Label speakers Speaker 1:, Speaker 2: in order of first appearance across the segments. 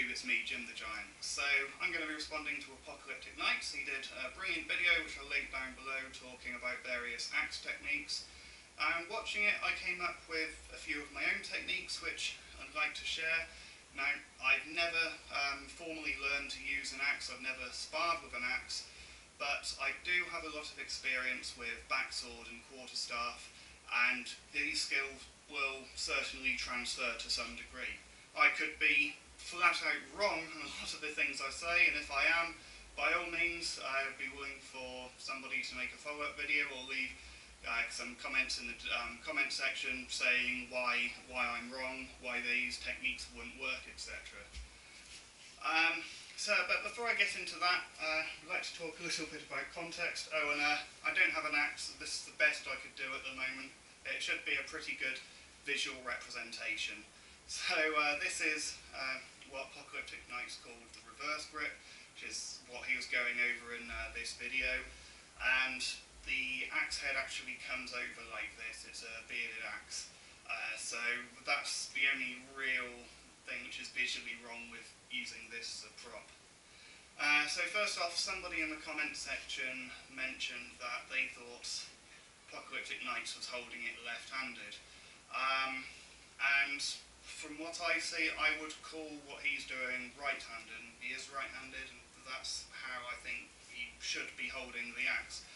Speaker 1: YouTube, it's me, Jim the Giant. So I'm going to be responding to Apocalyptic Knights. He did a brilliant video, which I'll link down below, talking about various axe techniques. And watching it, I came up with a few of my own techniques, which I'd like to share. Now, I've never formally learned to use an axe, I've never sparred with an axe, but I do have a lot of experience with backsword and quarterstaff, and these skills will certainly transfer to some degree. I could be flat out wrong on a lot of the things I say, and if I am, by all means, I'd be willing for somebody to make a follow-up video or leave some comments in the comment section saying why I'm wrong, why these techniques wouldn't work, etc. But before I get into that, I'd like to talk a little bit about context. Oh, and I don't have an axe. This is the best I could do at the moment. It should be a pretty good visual representation. So this is what Apocalyptic Knights called the reverse grip, which is what he was going over in this video. And the axe head actually comes over like this. It's a bearded axe. So that's the only real thing which is visually wrong with using this as a prop. So first off, somebody in the comment section mentioned that they thought Apocalyptic Knights was holding it left-handed. And from what I see, I would call what he's doing right-handed. He is right-handed, and that's how I think he should be holding the axe.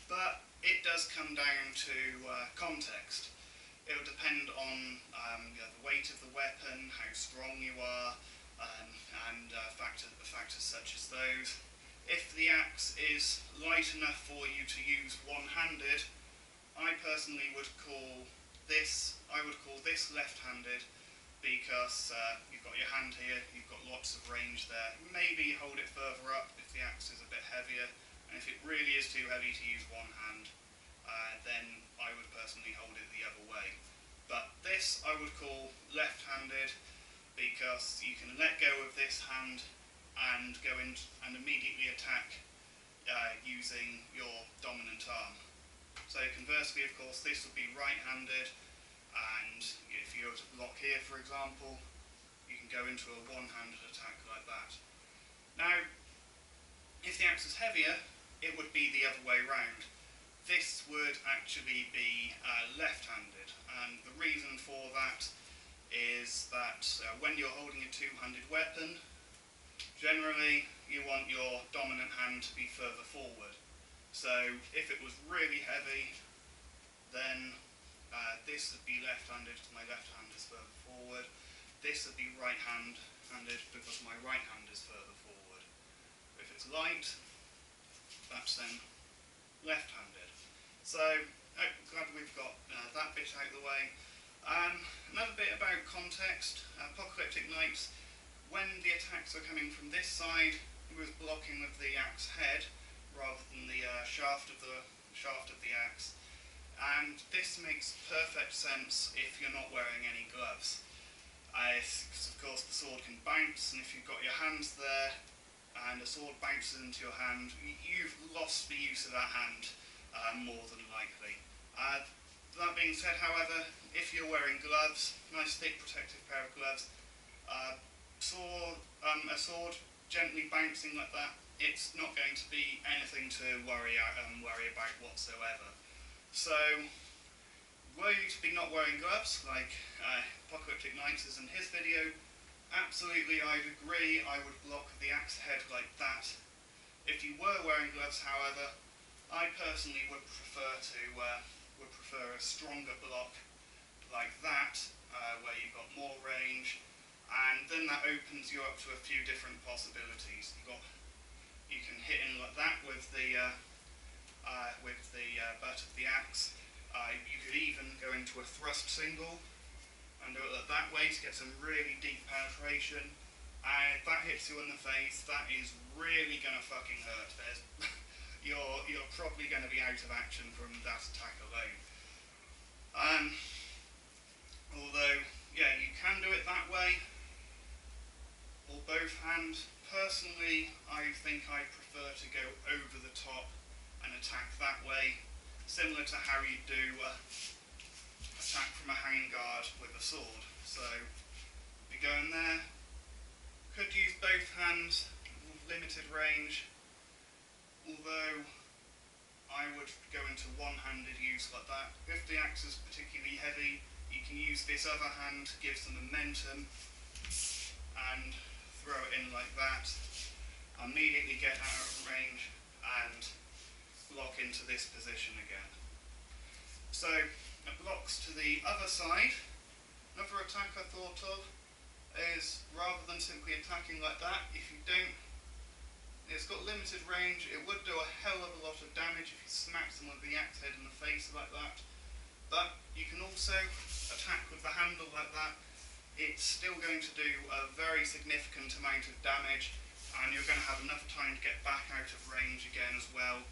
Speaker 1: But it does come down to context. It will depend on the weight of the weapon, how strong you are, and factors such as those. If the axe is light enough for you to use one-handed, I personally would call this left-handed, because you've got your hand here, you've got lots of range there. Maybe hold it further up if the axe is a bit heavier, and if it really is too heavy to use one hand, then I would personally hold it the other way. But this I would call left-handed, because you can let go of this hand and go in and immediately attack using your dominant arm. So conversely, of course, this would be right-handed, and if you were to block here, for example, you can go into a one-handed attack like that. Now, if the axe is heavier, it would be the other way round. This would actually be left-handed, and the reason for that is that when you're holding a two-handed weapon, generally you want your dominant hand to be further forward. So if it was really heavy, then this would be left-handed because my left hand is further forward. This would be right-handed because my right hand is further forward. If it's light, that's then left-handed. So glad we've got that bit out of the way. Another bit about context. Apocalyptic Knights, when the attacks are coming from this side, he was blocking with the axe head rather than the shaft of the axe. And this makes perfect sense if you're not wearing any gloves. Because of course the sword can bounce, and if you've got your hands there and the sword bounces into your hand, you've lost the use of that hand more than likely. That being said, however, if you're wearing gloves, nice thick protective pair of gloves, a sword gently bouncing like that, it's not going to be anything to worry about whatsoever. So, were you to be not wearing gloves, like Apocalyptic Knights is in his video, absolutely I'd agree, I would block the axe head like that. If you were wearing gloves, however, I personally would prefer a stronger block like that, where you've got more range, and then that opens you up to a few different possibilities. You can hit in like that with the butt of the axe. You could even go into a thrust single and do it that way to get some really deep penetration. And if that hits you in the face, that is really going to fucking hurt. You're probably going to be out of action from that attack alone. Although, yeah, you can do it that way, or both hands. Personally, I think I prefer to go over the top and attack that way, similar to how you do attack from a hanging guard with a sword. So, you go in there, could use both hands with limited range, although I would go into one-handed use like that. If the axe is particularly heavy, you can use this other hand to give some momentum and throw it in like that. Immediately get out of range and block into this position again. So it blocks to the other side. Another attack I thought of is, rather than simply attacking like that, if you don't, it's got limited range, it would do a hell of a lot of damage if you smack someone with the axe head in the face like that. But you can also attack with the handle like that. It's still going to do a very significant amount of damage, and you're going to have enough time to get back out of range again as well,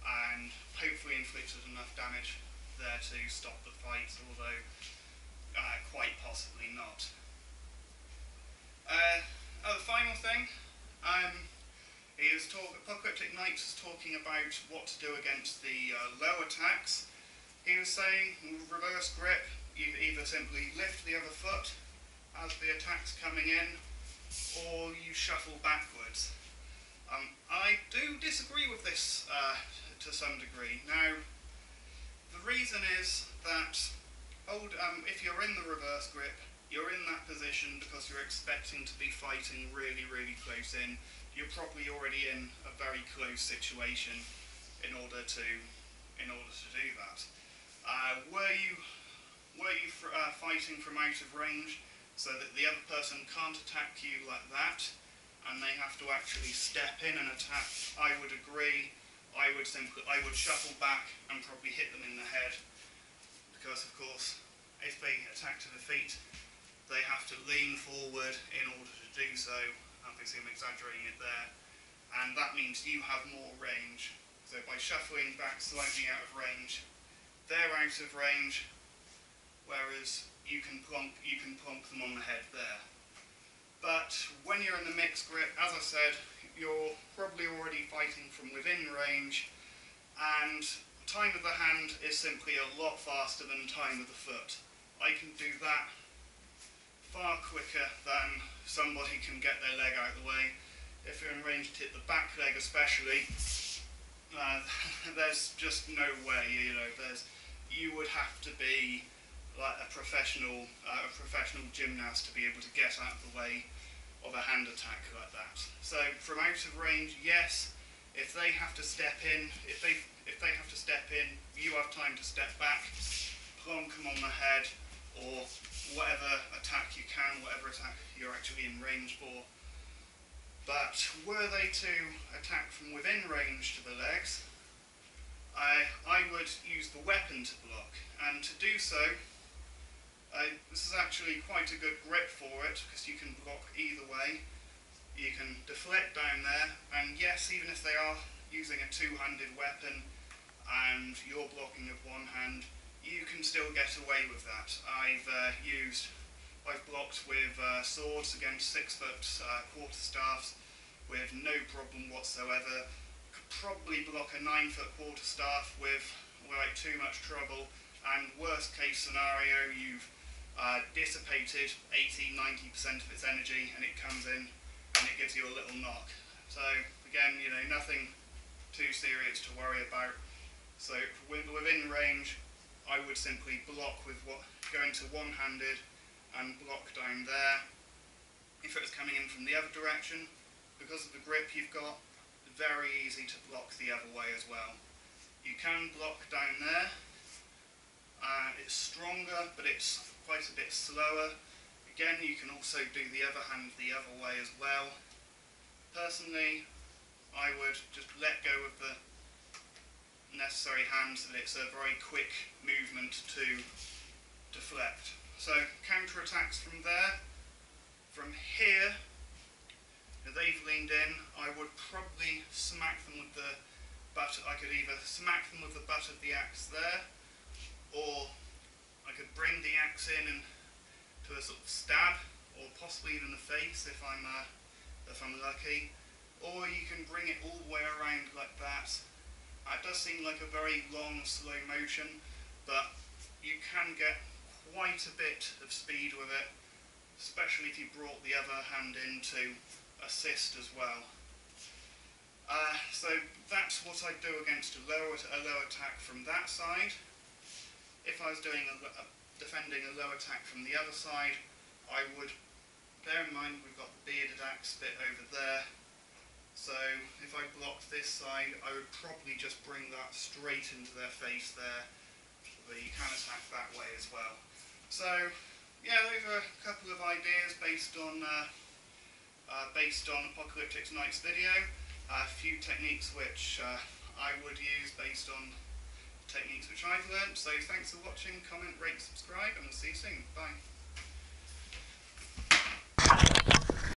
Speaker 1: and hopefully inflicted enough damage there to stop the fight, although quite possibly not. The final thing, Apocalyptic Knight is talking about what to do against the low attacks. He was saying, reverse grip, you either simply lift the other foot as the attack's coming in, or you shuffle backwards. I do disagree with this to some degree. Now, the reason is that if you're in the reverse grip, you're in that position because you're expecting to be fighting really, really close in. You're probably already in a very close situation in order to do that. Were you fighting from out of range so that the other person can't attack you like that, and they have to actually step in and attack? I would agree. I would shuffle back and probably hit them in the head, because of course, if they attack to the feet, they have to lean forward in order to do so. Obviously I'm exaggerating it there, and that means you have more range. So by shuffling back slightly out of range, they're out of range, whereas you can plonk them on the head there. But when you're in the mixed grip, as I said, you're probably already fighting from within range, and time of the hand is simply a lot faster than time of the foot. I can do that far quicker than somebody can get their leg out of the way. If you're in range to hit the back leg especially, there's just no way, you would have to be like a professional gymnast to be able to get out of the way of a hand attack like that. So from out of range, yes. If they have to step in, you have time to step back, plonk them on the head, or whatever attack you can, whatever attack you're actually in range for. But were they to attack from within range to the legs, I would use the weapon to block, and to do so, this is actually quite a good grip for it, because you can block either way. You can deflect down there, and yes, even if they are using a two-handed weapon and you're blocking with one hand, you can still get away with that. I've blocked with swords against 6-foot quarterstaffs with no problem whatsoever. Could probably block a 9-foot quarterstaff without too much trouble, and worst case scenario, you've dissipated 80-90% of its energy, and it comes in and it gives you a little knock. So again, nothing too serious to worry about. So within range, I would simply block go into one-handed and block down there. If it was coming in from the other direction, because of the grip you've got, very easy to block the other way as well. You can block down there. It's stronger, but it's quite a bit slower. Again, you can also do the other hand the other way as well. Personally, I would just let go of the necessary hand so that it's a very quick movement to deflect. So counter attacks from there. From here, if they've leaned in, I would probably smack them with the butt. I could either smack them with the butt of the axe there, or I could bring the axe in and to a sort of stab, or possibly even the face if I'm lucky. Or you can bring it all the way around like that. It does seem like a very long, slow motion, but you can get quite a bit of speed with it. especially if you brought the other hand in to assist as well. So that's what I'd do against a low attack from that side. If I was doing defending a low attack from the other side, I would bear in mind we've got the bearded axe bit over there. So if I blocked this side, I would probably just bring that straight into their face there. But you can attack that way as well. So yeah, those are a couple of ideas based on Apocalyptic Knight's video. A few techniques which I would use based on techniques which I've learned. So thanks for watching, comment, rate, subscribe, and I'll see you soon. Bye.